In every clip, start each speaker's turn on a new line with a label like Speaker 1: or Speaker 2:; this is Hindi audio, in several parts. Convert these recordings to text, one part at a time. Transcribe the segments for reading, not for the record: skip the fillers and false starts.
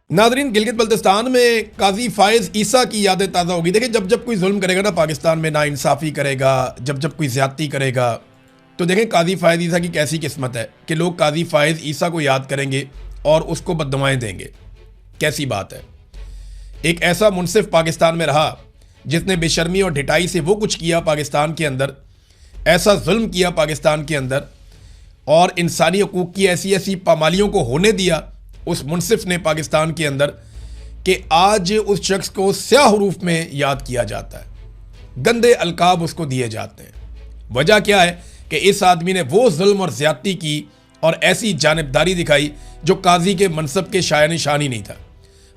Speaker 1: नादरीन, गिलगित बल्तिस्तान में काजी फायज ईसा की यादें ताज़ा होगी। देखिए, जब जब कोई जुल्म करेगा ना पाकिस्तान में, ना इंसाफ़ी करेगा, जब जब कोई ज़्यादती करेगा, तो देखें काजी फायज ईसा की कैसी किस्मत है कि लोग काजी फायज ईसा को याद करेंगे और उसको बद्दुआएं देंगे। कैसी बात है। एक ऐसा मुनसिफ पाकिस्तान में रहा जिसने बेशर्मी और ढिठाई से वो कुछ किया पाकिस्तान के अंदर, ऐसा जुल्म किया पाकिस्तान के अंदर और इंसानी हकूक़ की ऐसी ऐसी पामालियों को होने दिया उस मुनसिफ ने पाकिस्तान के अंदर कि आज उस शख्स को स्याह हरूफ में याद किया जाता है, गंदे अलकाब उसको दिए जाते हैं। वजह क्या है कि इस आदमी ने वो जुल्म और ज़्यादती की और ऐसी जानिबदारी दिखाई जो काजी के मनसब के शाया निशान ही नहीं था।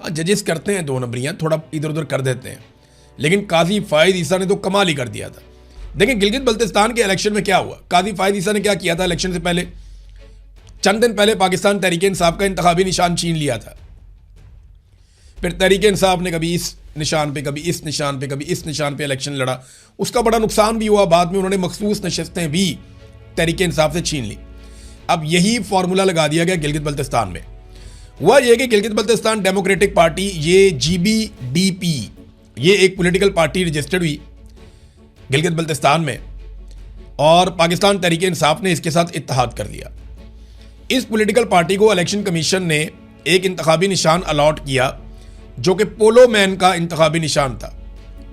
Speaker 1: हाँ, जजेस करते हैं दो नंबरियाँ, थोड़ा इधर उधर कर देते हैं, लेकिन काजी फायज ईसा ने तो कमाल ही कर दिया था। देखें, गिलगित बल्तिस्तान के इलेक्शन में क्या हुआ। काजी फायज ईसा ने क्या किया था इलेक्शन से पहले, चंद दिन पहले पाकिस्तान तहरीक इंसाफ का इंतखाबी निशान छीन लिया था। फिर तहरीक इंसाफ ने कभी इस निशान पे, कभी इस निशान पे, कभी इस निशान पे इलेक्शन लड़ा। उसका बड़ा नुकसान भी हुआ। बाद में उन्होंने मखसूस नशस्तें भी तहरीक इंसाफ से छीन ली। अब यही फार्मूला लगा दिया गया गिलगित बल्तिस्तान में। हुआ यह कि गिलगित बल्तिस्तान डेमोक्रेटिक पार्टी, ये GBDP, ये एक पॉलिटिकल पार्टी रजिस्टर्ड हुई गिलगित बल्तिस्तान में और पाकिस्तान तहरीक इंसाफ ने इसके साथ इत्तेहाद कर लिया। इस पॉलिटिकल पार्टी को इलेक्शन कमीशन ने एक इंतखाबी निशान अलॉट किया जो कि पोलो मैन का इंतखाबी निशान था।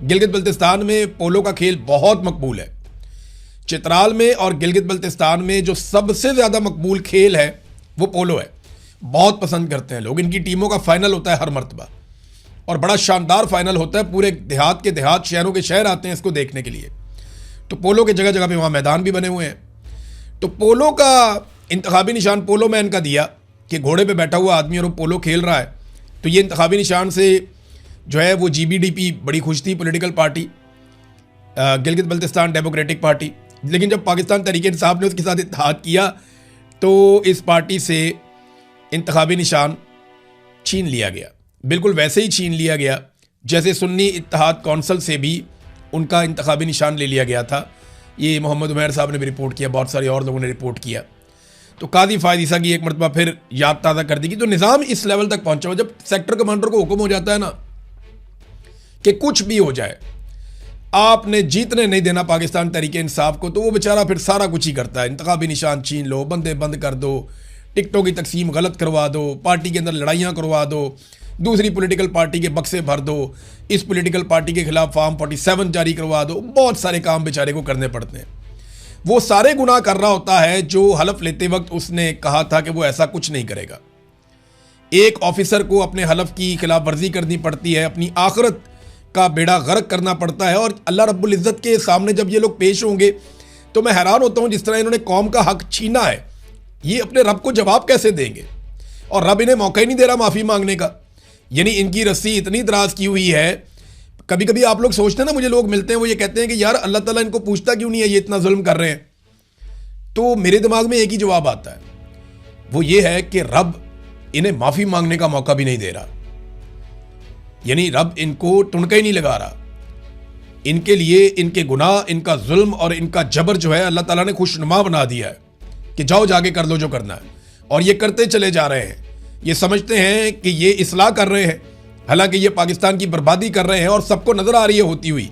Speaker 1: गिलगित बल्तिस्तान में पोलो का खेल बहुत मकबूल है। चित्राल में और गिलगित बल्तिस्तान में जो सबसे ज़्यादा मकबूल खेल है वो पोलो है। बहुत पसंद करते हैं लोग। इनकी टीमों का फाइनल होता है हर मरतबा और बड़ा शानदार फाइनल होता है। पूरे देहात के देहात, शहरों के शहर आते हैं इसको देखने के लिए। तो पोलो के जगह जगह पे वहाँ मैदान भी बने हुए हैं। तो पोलो का इंतखाबी निशान पोलो मैन का दिया कि घोड़े पे बैठा हुआ आदमी और वो पोलो खेल रहा है। तो ये इंतखाबी निशान से जो है वो GBDP बड़ी खुश थी, political party, Gilgit Baltistan democratic party. लेकिन जब पाकिस्तान तहरीक इंसाफ ने उसके साथ इत्तेहाद किया तो इस पार्टी से इंतखाबी निशान छीन लिया गया। बिल्कुल वैसे ही छीन लिया गया जैसे सुन्नी इत्तेहाद कौंसल से भी उनका इंतखाबी निशान ले लिया गया था। ये मोहम्मद उमैर साहब ने भी रिपोर्ट किया, बहुत सारे और लोगों ने रिपोर्ट किया। तो काजी फायज ईसा की एक मरतबा फिर याद ताज़ा कर दी कि तो निज़ाम इस लेवल तक पहुंचा हुआ, जब सेक्टर कमांडर को हुक्म हो जाता है ना कि कुछ भी हो जाए आपने जीतने नहीं देना पाकिस्तान तहरीक इंसाफ को, तो वो बेचारा फिर सारा कुछ ही करता है। इंतखाबी निशान छीन लो, बंदे बंद कर दो, टिकटों की तकसीम गलत करवा दो, पार्टी के अंदर लड़ाइयाँ करवा दो, दूसरी पॉलिटिकल पार्टी के बक्से भर दो, इस पॉलिटिकल पार्टी के खिलाफ फॉर्म 47 जारी करवा दो। बहुत सारे काम बेचारे को करने पड़ते हैं। वो सारे गुनाह कर रहा होता है जो हलफ लेते वक्त उसने कहा था कि वो ऐसा कुछ नहीं करेगा। एक ऑफिसर को अपने हलफ की खिलाफ वर्जी करनी पड़ती है, अपनी आखिरत का बेड़ा गर्क करना पड़ता है और अल्लाह रब्बुल इज़्ज़त के सामने जब ये लोग पेश होंगे तो मैं हैरान होता हूँ जिस तरह इन्होंने कौम का हक छीना है, ये अपने रब को जवाब कैसे देंगे। और रब इन्हें मौका ही नहीं दे रहा माफ़ी मांगने का। यानी इनकी रस्सी इतनी दराज की हुई है। कभी कभी आप लोग सोचते हैं ना, मुझे लोग मिलते हैं वो ये कहते हैं कि यार अल्लाह ताला इनको पूछता क्यों नहीं है, ये इतना जुल्म कर रहे हैं। तो मेरे दिमाग में एक ही जवाब आता है, वो ये है कि रब इन्हें माफ़ी मांगने का मौका भी नहीं दे रहा। यानी रब इनको टुनका ही नहीं लगा रहा। इनके लिए इनके गुनाह, इनका जुल्म और इनका जबर जो है अल्लाह ताला ने खुशनुमा बना दिया है कि जाओ जाके कर लो जो करना है। और ये करते चले जा रहे हैं। ये समझते हैं कि ये इस्लाह कर रहे हैं, हालांकि ये पाकिस्तान की बर्बादी कर रहे हैं और सबको नजर आ रही है होती हुई।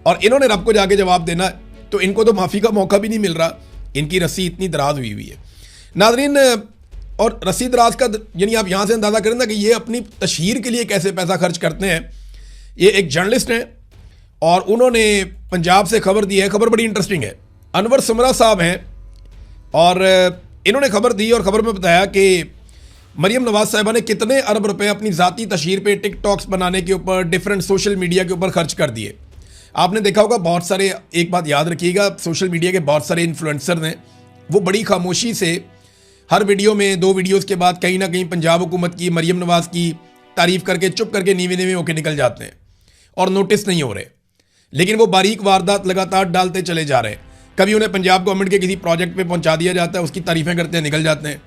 Speaker 1: और इन्होंने रब को जाके जवाब देना है, तो इनको तो माफ़ी का मौका भी नहीं मिल रहा। इनकी रस्सी इतनी दराज हुई हुई है नाज़रीन। और रस्सी दराज का यानी आप यहाँ से अंदाज़ा करें ना कि ये अपनी तशहीर के लिए कैसे पैसा खर्च करते हैं। ये एक जर्नलिस्ट हैं और उन्होंने पंजाब से खबर दी है। खबर बड़ी इंटरेस्टिंग है। अनवर समरा साहब हैं और इन्होंने खबर दी और खबर में बताया कि मरियम नवाज साहिबा ने कितने अरब रुपए अपनी ज़ाती तशहीर पे, टिकटॉक्स बनाने के ऊपर, डिफरेंट सोशल मीडिया के ऊपर खर्च कर दिए। आपने देखा होगा बहुत सारे, एक बात याद रखिएगा, सोशल मीडिया के बहुत सारे इन्फ्लुएंसर ने वो बड़ी खामोशी से हर वीडियो में, 2 वीडियोस के बाद कहीं ना कहीं पंजाब हुकूमत की, मरियम नवाज की तारीफ करके चुप करके नीवे नीवे होकर निकल जाते हैं और नोटिस नहीं हो रहे। लेकिन वो बारीक वारदात लगातार डालते चले जा रहे हैं। कभी उन्हें पंजाब गवर्नमेंट के किसी प्रोजेक्ट पे पहुंचा दिया जाता है, उसकी तारीफें करते हैं, निकल जाते हैं।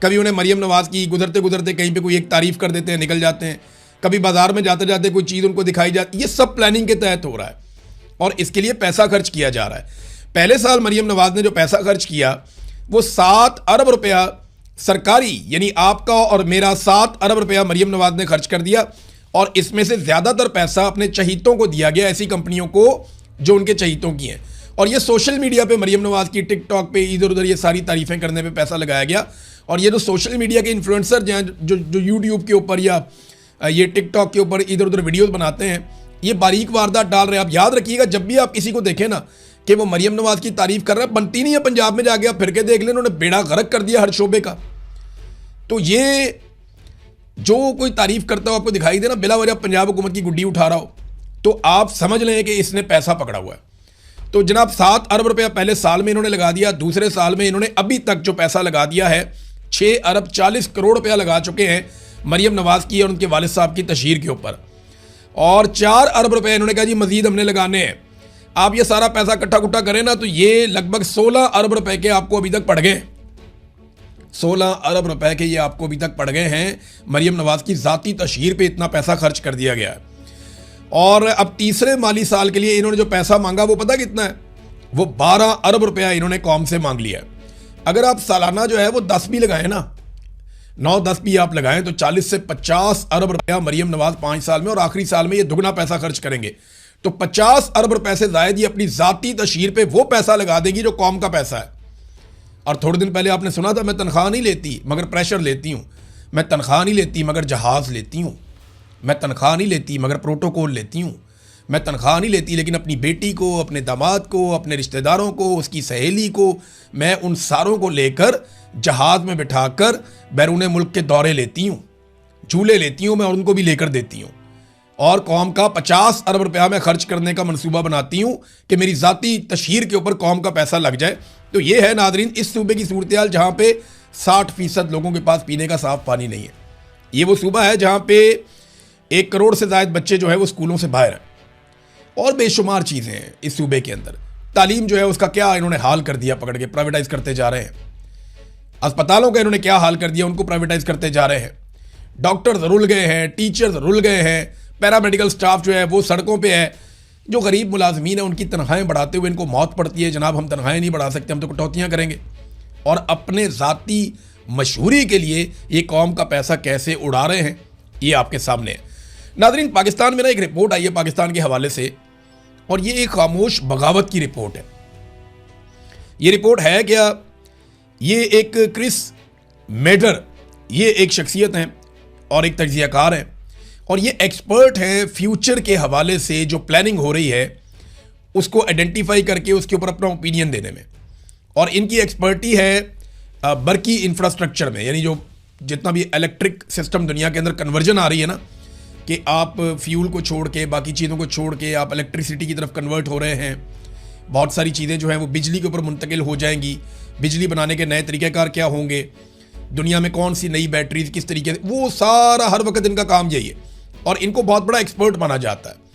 Speaker 1: कभी उन्हें मरियम नवाज की गुजरते गुजरते कहीं पे कोई एक तारीफ कर देते हैं, निकल जाते हैं। कभी बाजार में जाते जाते कोई चीज़ उनको दिखाई जाती है। ये सब प्लानिंग के तहत हो रहा है और इसके लिए पैसा खर्च किया जा रहा है। पहले साल मरियम नवाज ने जो पैसा खर्च किया वो 7 अरब रुपया सरकारी यानी आपका और मेरा 7 अरब रुपया मरियम नवाज ने खर्च कर दिया, और इसमें से ज़्यादातर पैसा अपने चहीतों को दिया गया, ऐसी कंपनियों को जो उनके चहीतों की हैं। और ये सोशल मीडिया पे मरियम नवाज की, टिकटॉक पे, इधर उधर ये सारी तारीफ़ें करने पे पैसा लगाया गया। और ये जो सोशल मीडिया के इन्फ्लुएंसर हैं, जो यूट्यूब के ऊपर या ये टिकटॉक के ऊपर इधर उधर वीडियोज़ बनाते हैं, ये बारीक वारदात डाल रहे हैं। आप याद रखिएगा, जब भी आप किसी को देखें ना कि वो मरियम नवाज की तारीफ़ कर रहा है, बनती नहीं है। पंजाब में जाके आप फिर के देख लें, उन्होंने बेड़ा गर्क कर दिया हर शोबे का। तो ये जो कोई तारीफ करता हो आपको दिखाई दे ना, बिला वजह पंजाब हुकूमत की गुड्डी उठा रहा हो, तो आप समझ लें कि इसने पैसा पकड़ा हुआ है। तो जनाब 7 अरब रुपया पहले साल में इन्होंने लगा दिया, दूसरे साल में इन्होंने अभी तक जो पैसा लगा दिया है 6 अरब 40 करोड़ रुपया लगा चुके हैं मरियम नवाज की और उनके वालिद साहब की तशहीर के ऊपर। और 4 अरब रुपए इन्होंने कहा जी मजीद हमने लगाने हैं। आप ये सारा पैसा इकट्ठा कुट्ठा करें ना, तो ये लगभग 16 अरब रुपए के आपको अभी तक पड़ गए। 16 अरब रुपए के ये आपको अभी तक पड़ गए हैं। मरियम नवाज की ज़ाती तशहीर पे इतना पैसा खर्च कर दिया गया है। और अब तीसरे माली साल के लिए इन्होंने जो पैसा मांगा वो पता कितना है? वो 12 अरब रुपया इन्होंने कौम से मांग लिया है। अगर आप सालाना जो है वो 10 भी लगाएं ना, 9-10 भी आप लगाएं, तो 40 से 50 अरब रुपया मरियम नवाज 5 साल में, और आखिरी साल में ये दुगना पैसा खर्च करेंगे। तो 50 अरब रुपए से ज़ायद ये अपनी ज़ाती तशहीर पे वो पैसा लगा देगी जो कौम का पैसा है। और थोड़े दिन पहले आपने सुना था, मैं तनख्वाह नहीं लेती मगर प्रेशर लेती हूँ, मैं तनख्वाह नहीं लेती मगर जहाज़ लेती हूँ, मैं तनख्वाह नहीं लेती मगर प्रोटोकॉल लेती हूँ, मैं तनख्वाह नहीं लेती लेकिन अपनी बेटी को, अपने दामाद को, अपने रिश्तेदारों को, उसकी सहेली को, मैं उन सारों को लेकर जहाज़ में बिठाकर बैरून मुल्क के दौरे लेती हूँ, झूले लेती हूँ मैं, और उनको भी लेकर देती हूँ। और कौम का 50 अरब रुपया मैं खर्च करने का मंसूबा बनाती हूँ कि मेरी ज़ाती तशहीर के ऊपर कौम का पैसा लग जाए। तो ये है नादरीन इस सूबे की सूरत हाल, जहाँ पे 60% लोगों के पास पीने का साफ पानी नहीं है। ये वो सूबा है जहाँ पे 1 करोड़ से ज़ायद बच्चे जो है वो स्कूलों से बाहर हैं, और बेशुमार चीज़ें हैं इस सूबे के अंदर। तालीम जो है उसका क्या इन्होंने हाल कर दिया, पकड़ के प्राइवेटाइज़ करते जा रहे हैं। अस्पतालों का इन्होंने क्या हाल कर दिया, उनको प्राइवेटाइज़ करते जा रहे हैं। डॉक्टर्स रुल गए हैं, टीचर्स रुल गए हैं, पैरामेडिकल स्टाफ जो है वो सड़कों पे है। जो गरीब मुलाजमीन है उनकी तनख्वाहें बढ़ाते हुए इनको मौत पड़ती है, जनाब हम तनख्वाहें नहीं बढ़ा सकते, हम तो कटौतियाँ करेंगे। और अपने ज़ाती मशहूरी के लिए ये कौम का पैसा कैसे उड़ा रहे हैं, ये आपके सामने है। नाज़रीन, पाकिस्तान में ना एक रिपोर्ट आई है पाकिस्तान के हवाले से, और ये एक खामोश बगावत की रिपोर्ट है। ये रिपोर्ट है क्या? ये एक क्रिस मेडर, ये एक शख्सियत हैं और एक तज्ज़ियाकार हैं, और ये एक्सपर्ट हैं फ्यूचर के हवाले से जो प्लानिंग हो रही है उसको आइडेंटिफाई करके उसके ऊपर अपना ओपिनियन देने में। और इनकी एक्सपर्टी है बरकी इंफ्रास्ट्रक्चर में, यानी जो जितना भी इलेक्ट्रिक सिस्टम दुनिया के अंदर कन्वर्जन आ रही है ना, कि आप फ्यूल को छोड़ के, बाकी चीज़ों को छोड़ के आप इलेक्ट्रिसिटी की तरफ कन्वर्ट हो रहे हैं। बहुत सारी चीज़ें जो हैं वो बिजली के ऊपर मुंतकिल हो जाएंगी। बिजली बनाने के नए तरीक़ेकार क्या होंगे, दुनिया में कौन सी नई बैटरीज किस तरीके से, वो सारा हर वक्त इनका काम यही है, और इनको बहुत बड़ा एक्सपर्ट माना जाता है।